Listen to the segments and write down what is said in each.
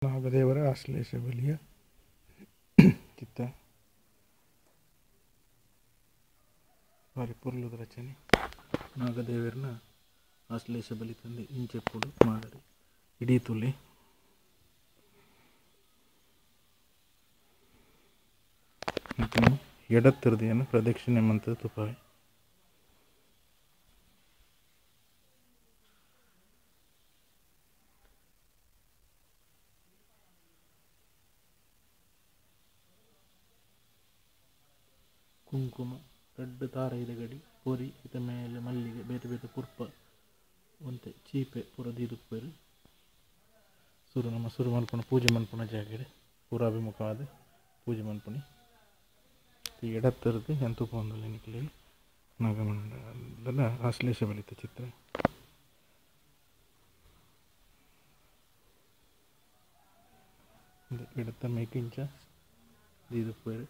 ನಾಗದೇವರ ಆಶ್ಲೇಷ ಬಲಿಯ ಚಿತ್ತ ಬಾರಿ ಪೊರ್ಲುದ ರಚನೆ. ನಾಗದೇವರನ ಆಶ್ಲೇಷ ಬಲಿ ತಂದೆ ಇಂಚೆಪ್ಪುಡು ಮಾದರಿ ಇಡೀ ತುಲೆ ಎಡತ್ತಿರುದಿಯನ್ನು ಪ್ರದಕ್ಷಿಣೆ ಮಂತ್ರದ ತುಪಾಯಿ ಕುಂಕುಮ ರೆಡ್ ದಾರ ಗಡಿ ಪೊರಿ ಇತ ಮೇಲೆ ಮಲ್ಲಿಗೆ ಬೇತೆ ಬೇತೆ ಪುರ್ಪ ಒಂತೆ ಚೀಪೆ ಪೂರ ದೀದುಪ್ಪೇರು ಸುರು ಮನ್ಪುಣ ಪೂಜೆ ಮನ್ಪುಣ ಜಾಗಡೆ ಪೂರಾಭಿಮುಖವಾದ ಪೂಜೆ ಮನ್ಪುಣಿ ಎಡತ್ತಿರದು ಎಂತೂ ಪೋಂದಲ್ಲ ಎನಿಕಲಿ ನಾಗಮಂಡಲ ಆಶ್ಲೇಷ ಬಲಿತ ಚಿತ್ರ. ಎಡತ್ತ ಮೇಕಿಂಚ ದೀದುಪ್ಪೇರು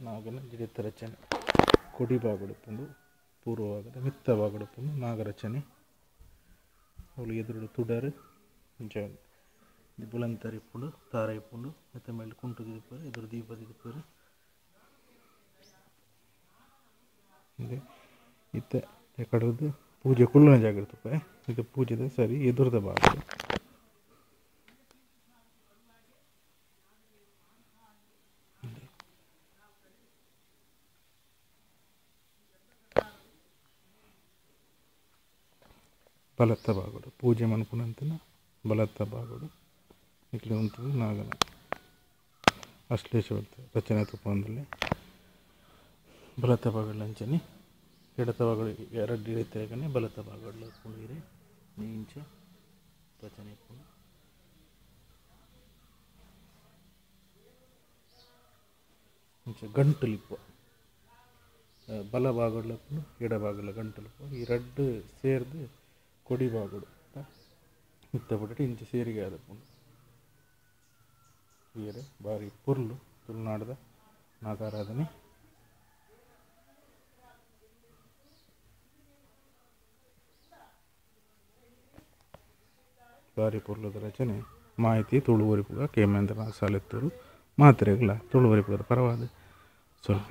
ನಾಗನ ಜಿಡಿತ ರಚನೆ ಕೊಡಿ ಬಾಗುಡುಪ್ಪುಂಡು ಪೂರ್ವವಾಗದ ಮಿತ್ತ ಬಾಗುಡುಪ್ಪುಂಡು ನಾಗರಚನೆ ಅವಳು ಎದುರು ತುಡರು ಬುಲಂತರಿ ಇಪ್ಪುಂಡು ತಾರ ಇಪ್ಪುಂಡು ಮೆತ್ತ ಮೇಲೆ ಕುಂಟು ದಿದಿಪ್ಪರು ಎದುರು ದೀಪ ದಿದಿಪ್ಪರು ಇತ್ತ ಎಕಡದು ಪೂಜೆ ಕುಳ್ಳನ ಜಾಗ ಇರ್ತಪ್ಪ ಇದು ಪೂಜೆದ ಸರಿ ಎದುರದ ಭಾಗ ಬಲತ್ತ ಬಾಗುಡು ಪೂಜೆ ಮನ್ಪುನಂತಿನ ಬಲತ್ತ ಬಾಗುಡು ಇಟ್ಲಿ ಉಂಟು ನಾಗನ ಆಶ್ಲೇಷ ಬರ್ತದೆ ರಚನೆ ತುಪ್ಪಂದಲ್ಲಿ ಬಲತ್ತ ಬಾಗಡ್ಲ ಅಂಚನೆ ಎಡತ ಬಾಗಡು ಎರಡು ಇಳಿತೇಗನೆ ಬಲತ್ತ ಬಾಗಡ್ಲ ಪುಂಡಿರೆ ನೀಂಚ ರಚನೆ ಪುಂಡು ಇಂಚ ಗಂಟುಲಿಪ್ಪ ಬಲ ಬಾಗಡ್ಲ ಪುಂಡು ಎಡ ಬಾಗಡ್ಲ ಗಂಟುಲಿಪ್ಪ ಈ ಎರಡು ಸೇರ್ದು ಕೊಡಿ ಬಾಗುಡು ಮಿತ್ತ ಬಿಟ್ಟು ಇಂಚ ಸೇರಿಗೆ ಆದ ಪುಂಡು ಈರೆ ಬಾರಿ ಪೊರ್ಲು ತುಳುನಾಡದ ನಾಗಾರಾಧನೆ ಬಾರಿ ಪೊರ್ಲುದ ರಚನೆ ಮಾಹಿತಿ ತುಳುವರಿಪುಗ ಕೇಮೇಂದ್ರನಾಥ್ ಸಾಲೆತ್ತೂರು ಮಾತ್ರೆಗಳ ತುಳುವರಿಪುಗದ ಪರವಾದ ಸ್ವಲ್ಪ